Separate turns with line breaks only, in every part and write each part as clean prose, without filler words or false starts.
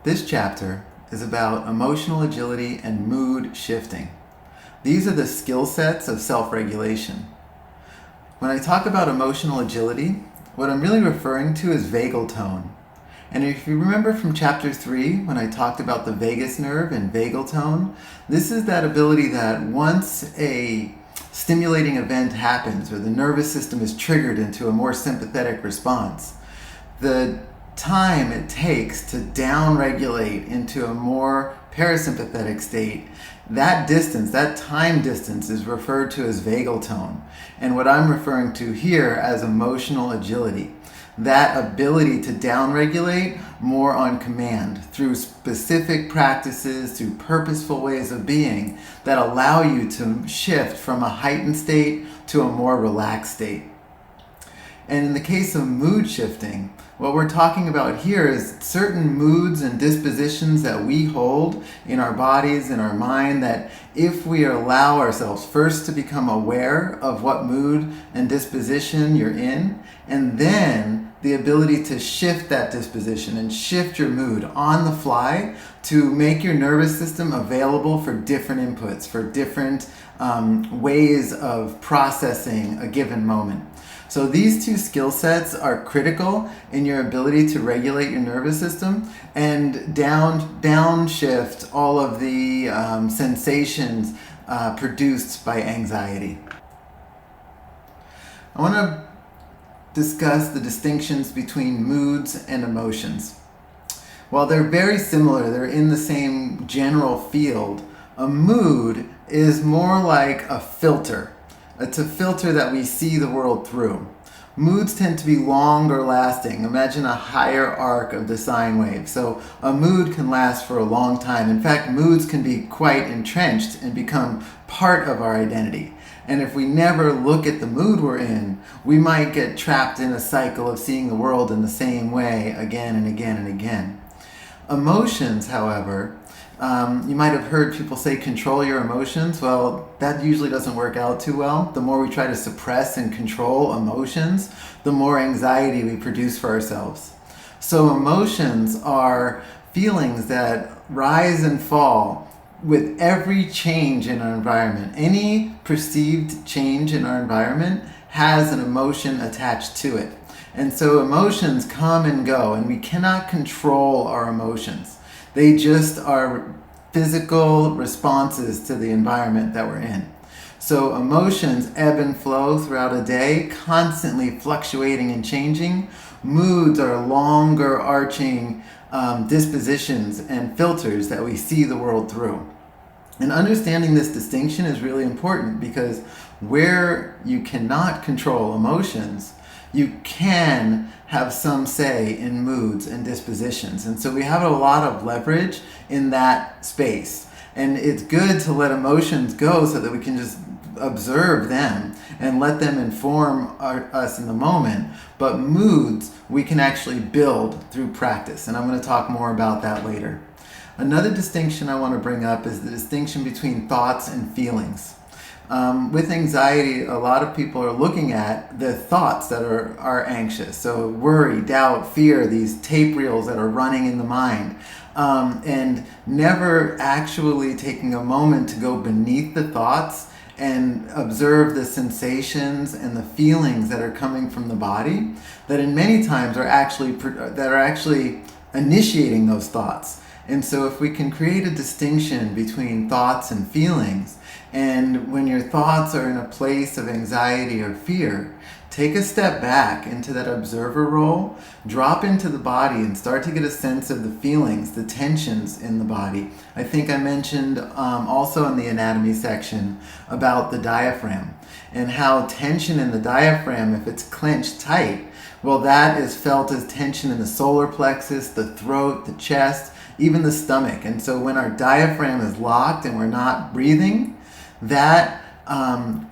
This chapter is about emotional agility and mood shifting. These are the skill sets of self-regulation. When I talk about emotional agility, what I'm really referring to is vagal tone. And if you remember from chapter 3, when I talked about the vagus nerve and vagal tone, this is that ability that once a stimulating event happens or the nervous system is triggered into a more sympathetic response, the time it takes to down-regulate into a more parasympathetic state, that distance, that time distance is referred to as vagal tone. And what I'm referring to here as emotional agility. That ability to down-regulate more on command through specific practices, through purposeful ways of being that allow you to shift from a heightened state to a more relaxed state. And in the case of mood shifting, what we're talking about here is certain moods and dispositions that we hold in our bodies, in our mind, that if we allow ourselves first to become aware of what mood and disposition you're in, and then the ability to shift that disposition and shift your mood on the fly to make your nervous system available for different inputs, for different ways of processing a given moment. So these two skill sets are critical in your ability to regulate your nervous system and downshift all of the sensations produced by anxiety. I want to discuss the distinctions between moods and emotions. While they're very similar, they're in the same general field, a mood is more like a filter. It's a filter that we see the world through. Moods tend to be longer lasting. Imagine a higher arc of the sine wave. So a mood can last for a long time. In fact, moods can be quite entrenched and become part of our identity. And if we never look at the mood we're in, we might get trapped in a cycle of seeing the world in the same way again and again and again. Emotions, however, you might have heard people say control your emotions. Well, that usually doesn't work out too well. The more we try to suppress and control emotions, the more anxiety we produce for ourselves. So emotions are feelings that rise and fall with every change in our environment. Any perceived change in our environment has an emotion attached to it. And so emotions come and go, and we cannot control our emotions. They just are physical responses to the environment that we're in. So emotions ebb and flow throughout a day, constantly fluctuating and changing. Moods are longer arching dispositions and filters that we see the world through. And understanding this distinction is really important because where you cannot control emotions, you can have some say in moods and dispositions. And so we have a lot of leverage in that space. And it's good to let emotions go so that we can just observe them and let them inform us in the moment. But moods we can actually build through practice. And I'm going to talk more about that later. Another distinction I want to bring up is the distinction between thoughts and feelings. With anxiety, a lot of people are looking at the thoughts that are anxious. So worry, doubt, fear, these tape reels that are running in the mind. And never actually taking a moment to go beneath the thoughts and observe the sensations and the feelings that are coming from the body that in many times are actually initiating those thoughts. And so if we can create a distinction between thoughts and feelings, and when your thoughts are in a place of anxiety or fear, take a step back into that observer role, drop into the body and start to get a sense of the feelings, the tensions in the body. I think I mentioned also in the anatomy section about the diaphragm and how tension in the diaphragm, if it's clenched tight, well, that is felt as tension in the solar plexus, the throat, the chest, even the stomach. And so when our diaphragm is locked and we're not breathing, that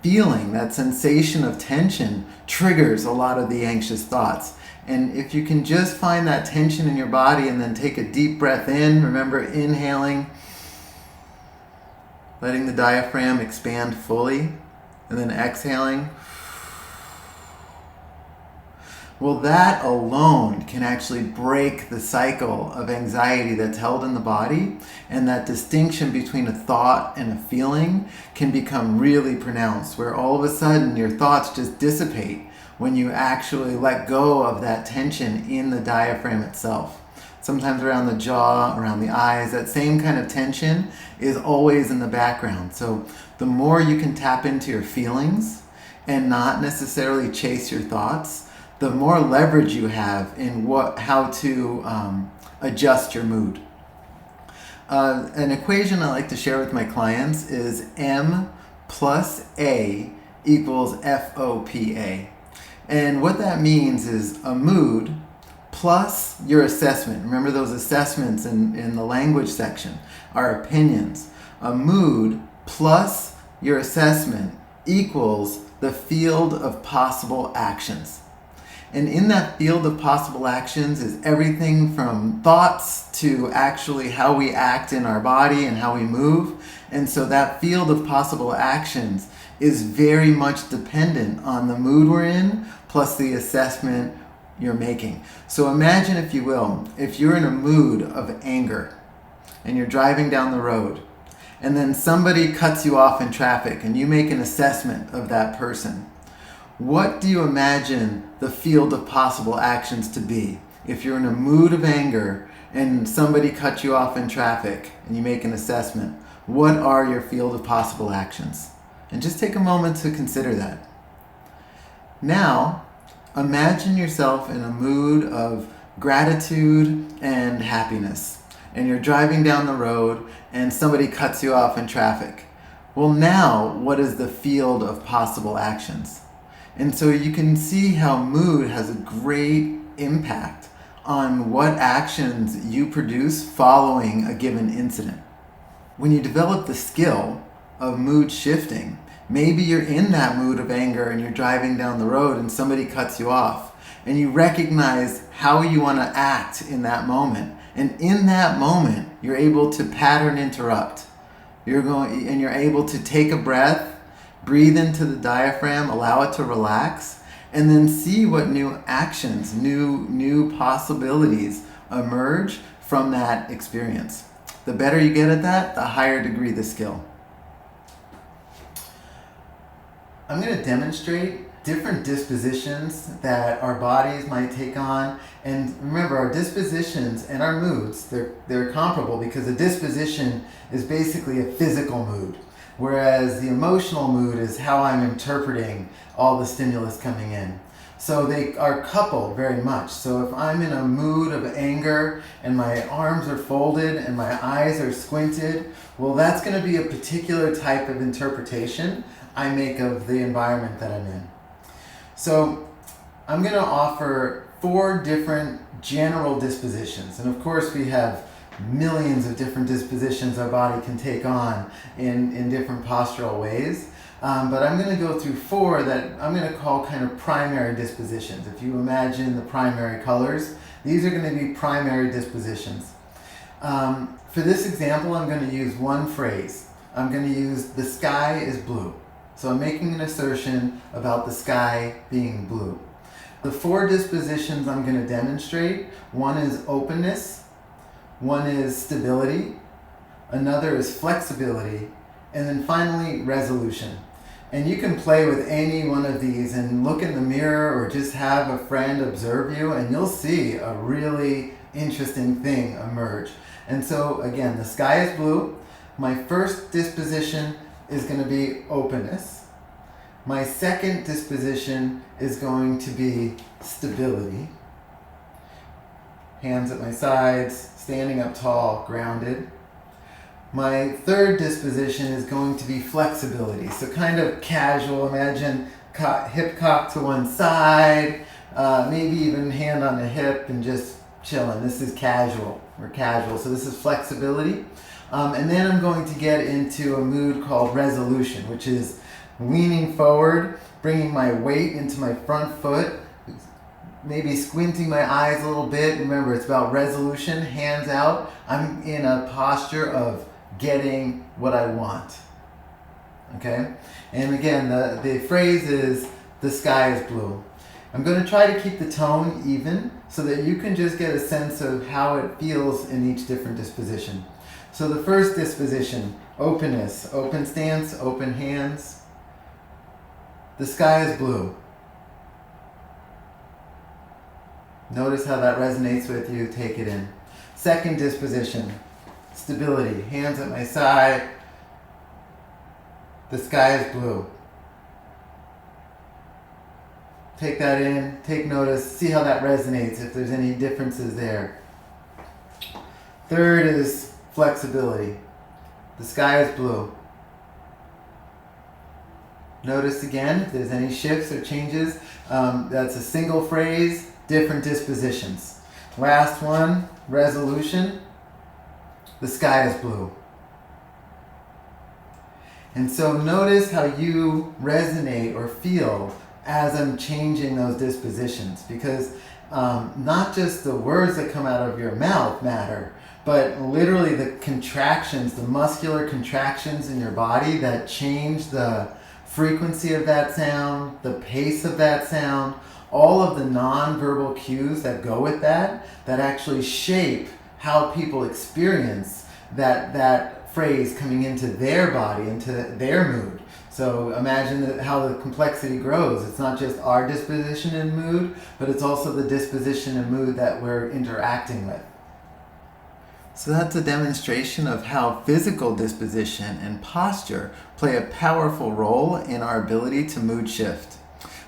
feeling, that sensation of tension triggers a lot of the anxious thoughts. And if you can just find that tension in your body and then take a deep breath in, remember inhaling, letting the diaphragm expand fully, and then exhaling. Well, that alone can actually break the cycle of anxiety that's held in the body, and that distinction between a thought and a feeling can become really pronounced, where all of a sudden your thoughts just dissipate when you actually let go of that tension in the diaphragm itself. Sometimes around the jaw, around the eyes, that same kind of tension is always in the background. So the more you can tap into your feelings and not necessarily chase your thoughts, the more leverage you have in how to adjust your mood. An equation I like to share with my clients is M plus A equals FOPA. And what that means is a mood plus your assessment. Remember those assessments in the language section are opinions. A mood plus your assessment equals the field of possible actions. And in that field of possible actions is everything from thoughts to actually how we act in our body and how we move. And so that field of possible actions is very much dependent on the mood we're in plus the assessment you're making. So imagine, if you will, if you're in a mood of anger and you're driving down the road and then somebody cuts you off in traffic and you make an assessment of that person. What do you imagine the field of possible actions to be? If you're in a mood of anger and somebody cuts you off in traffic and you make an assessment, what are your field of possible actions? And just take a moment to consider that. Now, imagine yourself in a mood of gratitude and happiness, and you're driving down the road and somebody cuts you off in traffic. Well, now, what is the field of possible actions? And so you can see how mood has a great impact on what actions you produce following a given incident. When you develop the skill of mood shifting, maybe you're in that mood of anger and you're driving down the road and somebody cuts you off, and you recognize how you want to act in that moment. And in that moment, you're able to pattern interrupt. You're able to take a breath, breathe into the diaphragm, allow it to relax, and then see what new actions, new possibilities emerge from that experience. The better you get at that, the higher degree the skill. I'm going to demonstrate different dispositions that our bodies might take on. And remember, our dispositions and our moods, they're comparable, because a disposition is basically a physical mood, whereas the emotional mood is how I'm interpreting all the stimulus coming in. So they are coupled very much. So if I'm in a mood of anger and my arms are folded and my eyes are squinted, well, that's going to be a particular type of interpretation I make of the environment that I'm in. So I'm going to offer 4 different general dispositions. And of course, we have millions of different dispositions our body can take on in different postural ways. But I'm going to go through 4 that I'm going to call kind of primary dispositions. If you imagine the primary colors, these are going to be primary dispositions. For this example, I'm going to use one phrase. I'm going to use "the sky is blue." So I'm making an assertion about the sky being blue. The 4 dispositions I'm going to demonstrate, one is openness, one is stability, another is flexibility, and then finally resolution. And you can play with any one of these and look in the mirror or just have a friend observe you, and you'll see a really interesting thing emerge. And so again, the sky is blue. My first disposition is going to be openness. My second disposition is going to be stability. Hands at my sides, standing up tall, grounded. My third disposition is going to be flexibility. So kind of casual, imagine hip cocked to one side, maybe even hand on the hip and just chilling. This is casual. We're casual. So this is flexibility. And then I'm going to get into a mood called resolution, which is leaning forward, bringing my weight into my front foot, maybe squinting my eyes a little bit. Remember, it's about resolution, hands out. I'm in a posture of getting what I want. Okay? And again, the phrase is, "the sky is blue." I'm going to try to keep the tone even so that you can just get a sense of how it feels in each different disposition. So the first disposition, openness, open stance, open hands. The sky is blue. Notice how that resonates with you, take it in. Second disposition, stability, hands at my side. The sky is blue. Take that in, take notice, see how that resonates, if there's any differences there. Third is flexibility. The sky is blue. Notice again if there's any shifts or changes. That's a single phrase, different dispositions. Last one, resolution. The sky is blue. And so notice how you resonate or feel as I'm changing those dispositions, because not just the words that come out of your mouth matter, but literally the contractions, the muscular contractions in your body that change the frequency of that sound, the pace of that sound, all of the non-verbal cues that go with that actually shape how people experience that phrase coming into their body, into their mood. So imagine how the complexity grows. It's not just our disposition and mood, but it's also the disposition and mood that we're interacting with. So that's a demonstration of how physical disposition and posture play a powerful role in our ability to mood shift,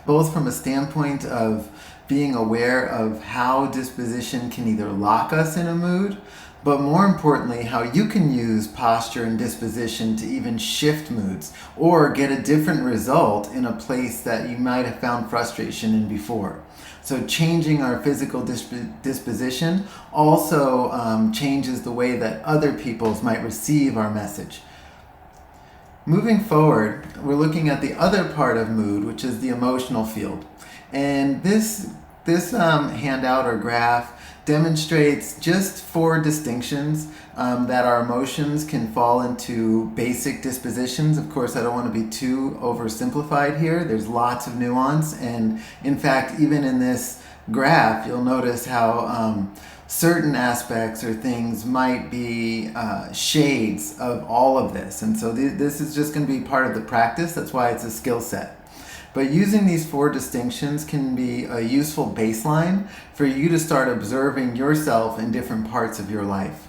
both from a standpoint of being aware of how disposition can either lock us in a mood, but more importantly, how you can use posture and disposition to even shift moods or get a different result in a place that you might have found frustration in before. So changing our physical disposition also changes the way that other peoples might receive our message. Moving forward, we're looking at the other part of mood, which is the emotional field. And this handout or graph demonstrates just 4 distinctions that our emotions can fall into basic dispositions. Of course, I don't want to be too oversimplified here. There's lots of nuance, and in fact, even in this graph, you'll notice how certain aspects or things might be shades of all of this. And so this is just going to be part of the practice. That's why it's a skill set. But using these 4 distinctions can be a useful baseline for you to start observing yourself in different parts of your life.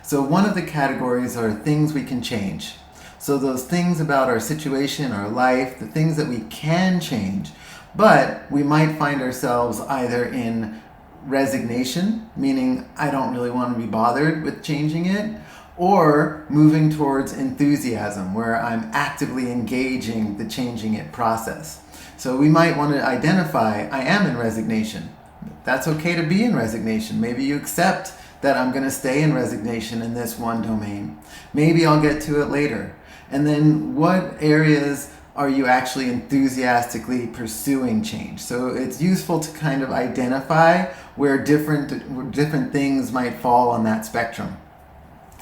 So one of the categories are things we can change. So those things about our situation, our life, the things that we can change, but we might find ourselves either in resignation, meaning I don't really want to be bothered with changing it, or moving towards enthusiasm, where I'm actively engaging the changing it process. So we might want to identify, I am in resignation. That's okay to be in resignation. Maybe you accept that I'm going to stay in resignation in this one domain. Maybe I'll get to it later. And then what areas are you actually enthusiastically pursuing change? So it's useful to kind of identify where different things might fall on that spectrum.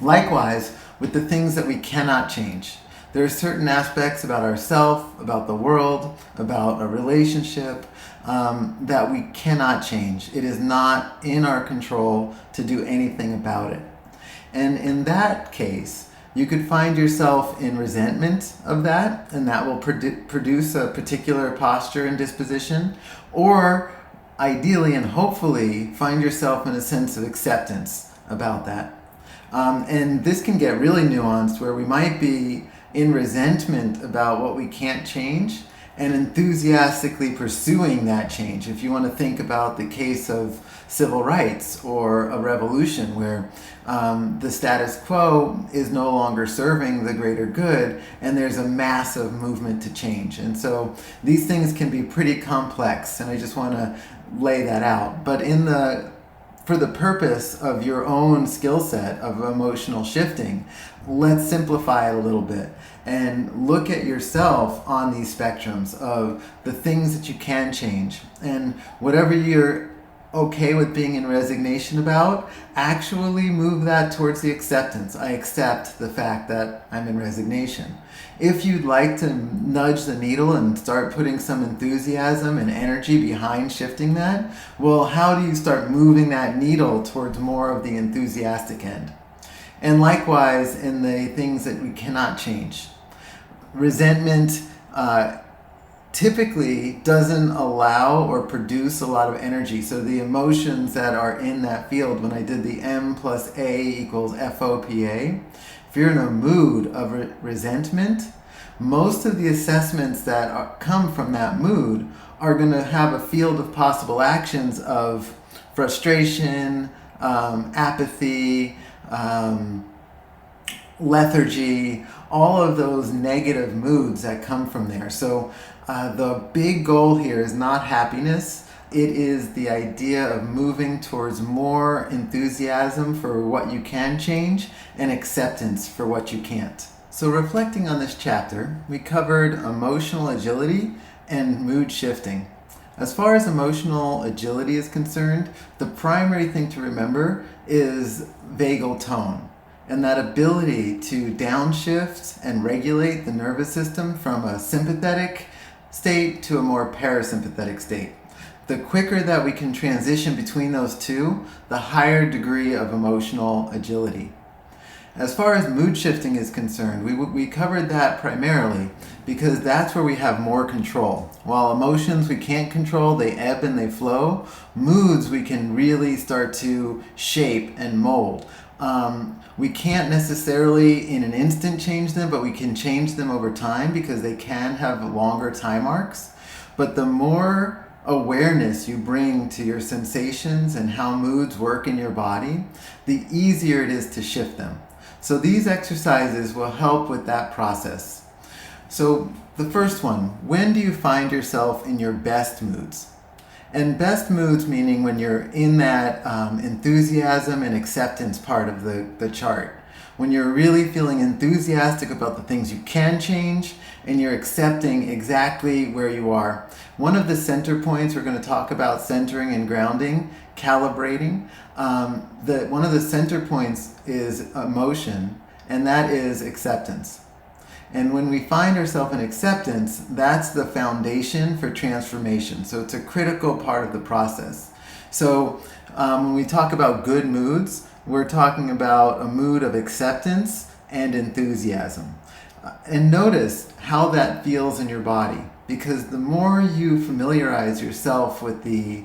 Likewise, with the things that we cannot change. There are certain aspects about ourselves, about the world, about a relationship that we cannot change. It is not in our control to do anything about it. And in that case, you could find yourself in resentment of that, and that will produce a particular posture and disposition, or ideally and hopefully find yourself in a sense of acceptance about that. And this can get really nuanced, where we might be in resentment about what we can't change and enthusiastically pursuing that change. If you want to think about the case of civil rights or a revolution where the status quo is no longer serving the greater good and there's a massive movement to change. And so these things can be pretty complex, and I just want to lay that out. But for the purpose of your own skill set of emotional shifting, let's simplify it a little bit and look at yourself on these spectrums of the things that you can change. And whatever you're okay with being in resignation about, actually move that towards the acceptance. I accept the fact that I'm in resignation. If you'd like to nudge the needle and start putting some enthusiasm and energy behind shifting that, well, how do you start moving that needle towards more of the enthusiastic end? And likewise, in the things that we cannot change. Resentment typically doesn't allow or produce a lot of energy. So the emotions that are in that field, when I did the M plus A equals FOPA, if you're in a mood of resentment, most of the assessments that come from that mood are going to have a field of possible actions of frustration, apathy, lethargy, all of those negative moods that come from there. So the big goal here is not happiness. It is the idea of moving towards more enthusiasm for what you can change and acceptance for what you can't. So reflecting on this chapter, we covered emotional agility and mood shifting. As far as emotional agility is concerned, the primary thing to remember is vagal tone, and that ability to downshift and regulate the nervous system from a sympathetic state to a more parasympathetic state. The quicker that we can transition between those two, the higher degree of emotional agility. As far as mood shifting is concerned, we covered that primarily because that's where we have more control. While emotions we can't control, they ebb and they flow, moods we can really start to shape and mold. We can't necessarily in an instant change them, but we can change them over time because they can have longer time arcs. But the more awareness you bring to your sensations and how moods work in your body, the easier it is to shift them. So these exercises will help with that process. So the first one, when do you find yourself in your best moods? And best moods meaning when you're in that enthusiasm and acceptance part of the chart. When you're really feeling enthusiastic about the things you can change and you're accepting exactly where you are. One of the center points, we're going to talk about centering and grounding, calibrating. One of the center points is emotion, and that is acceptance. And when we find ourselves in acceptance, that's the foundation for transformation. So it's a critical part of the process. So when we talk about good moods, we're talking about a mood of acceptance and enthusiasm. And notice how that feels in your body, because the more you familiarize yourself with the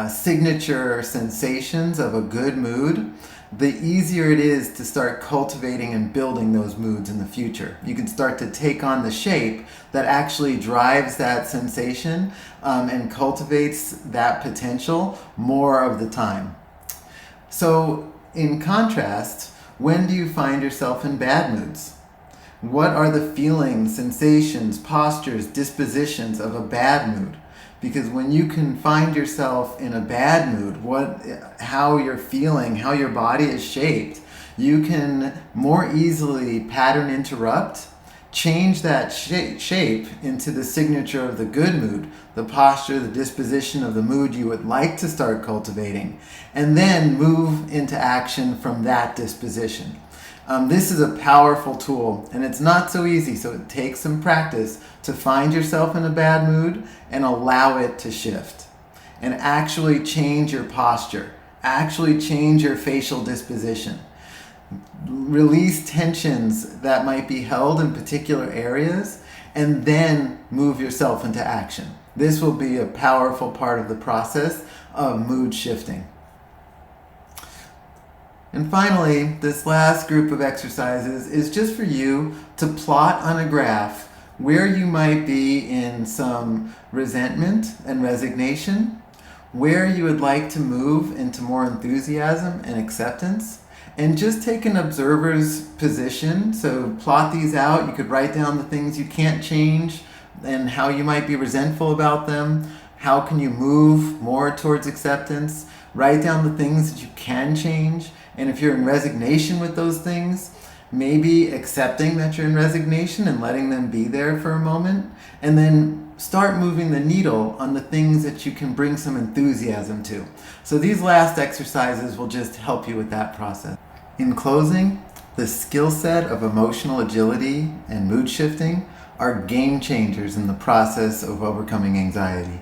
signature sensations of a good mood, the easier it is to start cultivating and building those moods in the future. You can start to take on the shape that actually drives that sensation and cultivates that potential more of the time. So in contrast, when do you find yourself in bad moods? What are the feelings, sensations, postures, dispositions of a bad mood? Because when you can find yourself in a bad mood, how you're feeling, how your body is shaped, you can more easily pattern interrupt, change that shape into the signature of the good mood, the posture, the disposition of the mood you would like to start cultivating, and then move into action from that disposition. This is a powerful tool, and it's not so easy, so it takes some practice to find yourself in a bad mood and allow it to shift. And actually change your posture, actually change your facial disposition. Release tensions that might be held in particular areas, and then move yourself into action. This will be a powerful part of the process of mood shifting. And finally, this last group of exercises is just for you to plot on a graph where you might be in some resentment and resignation, where you would like to move into more enthusiasm and acceptance, and just take an observer's position. So plot these out. You could write down the things you can't change and how you might be resentful about them. How can you move more towards acceptance? Write down the things that you can change. And if you're in resignation with those things, maybe accepting that you're in resignation and letting them be there for a moment, and then start moving the needle on the things that you can bring some enthusiasm to. So these last exercises will just help you with that process. In closing, the skill set of emotional agility and mood shifting are game changers in the process of overcoming anxiety.